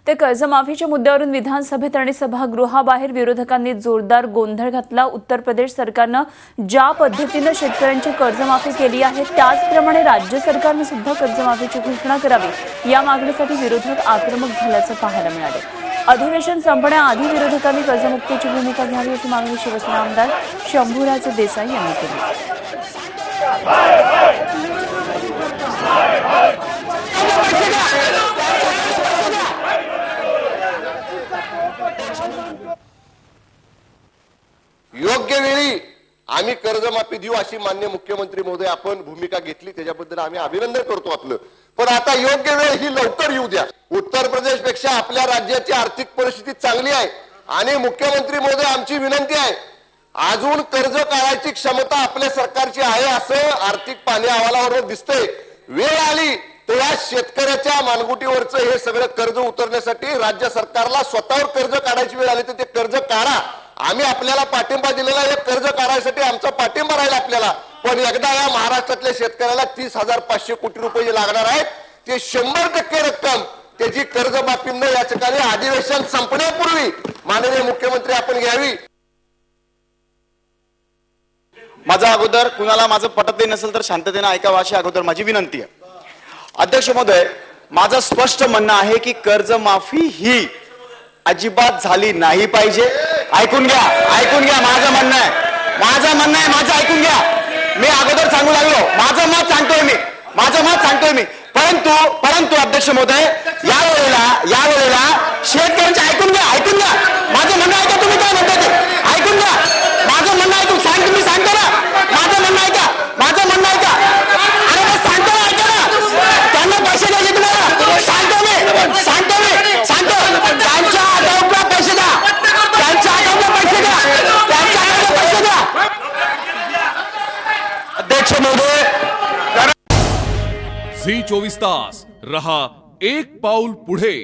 ते कर्जमाफीच्या मुद्द्यावरून विधानसभेत आणि सभागृहाबाहेर विरोधकांनी जोरदार गोंधळ घातला। उत्तर प्रदेश सरकारने ज्या पद्धतीने शेतकऱ्यांची कर्जमाफी केली आहे त्याचप्रमाणे राज्य सरकारने सुद्धा कर्जमाफीची घोषणा करावी या मागणीसाठी विरोधक आक्रमक झाल्याचे पाहायला मिळाले। अधिवेशन संपण्याआधी विरोधकांनी कर्जमुक्तीची भूमिका घ्यावी अशी मागणी शिवसेना आमदार शंभूराज देसाई यांनी केली। योग्य वेळी आम्ही कर्जमाफी देऊ अशी माननीय मुख्यमंत्री महोदय आपण भूमिका घेतली, त्याच्याबद्दल आम्ही अभिनंदन करतो आपलं। पण आता योग्य वेळ ही लवकर येऊ द्या। उत्तर प्रदेश पेक्षा आपल्या राज्याची आर्थिक परिस्थिती चांगली आहे आणि मुख्यमंत्री महोदय आमची विनंती आहे, अजून कर्ज काढायची क्षमता आपल्या सरकारची आहे असं आर्थिक पाहणी अहवालावरून दिसतंय। वेळ आली तर या शेतकऱ्याच्या मानगुटीवरचं हे सगळं कर्ज उतरण्यासाठी राज्य सरकारला स्वतःवर कर्ज काढायची वेळ आली तर ते कर्ज काढा। आम्ही आपल्याला पाठिंबा दिलेला आहे, कर्ज काढायसाठी आमचा पाठिंबा राहील आपल्याला। पण एकदा या महाराष्ट्रातल्या शेतकऱ्याला 30,500 कोटी रुपये लागणार आहेत, ते 100% रक्कम त्याची कर्जमाफी न या ठिकाणी अधिवेशन संपण्यापूर्वी माननीय मुख्यमंत्री आपण घ्यावी। माझा अगोदर कुणाला माझं पटत नसेल तर शांततेने ऐकावं अशी अगोदर माझी विनंती आहे। अध्यक्ष महोदय, माझं स्पष्ट म्हणणं आहे की कर्जमाफी ही अजिबात झाली नाही पाहिजे। ऐकून घ्या माझं म्हणणं आहे, माझं ऐकून घ्या। मी अगोदर सांगू लागलो, माझं मत सांगतोय मी। परंतु अध्यक्ष महोदय, यावेळेला शेतकऱ्यांचे ऐकून घ्या। माझं म्हणणं ऐका, तुम्ही काय म्हणता ते ऐकून घ्या। माझं म्हणणं ऐकून तुम्ही सांगतो ना, माझं म्हणणं ऐका। अरे मग सांगतो ना, ऐका ना। त्यांना पैसे द्यायचे तुम्हाला, सांगतो त्यांच्या अकाउंटला पैसे द्या, अध्यक्ष महोदय। झी 24 तास रहा एक पाऊल पुढे।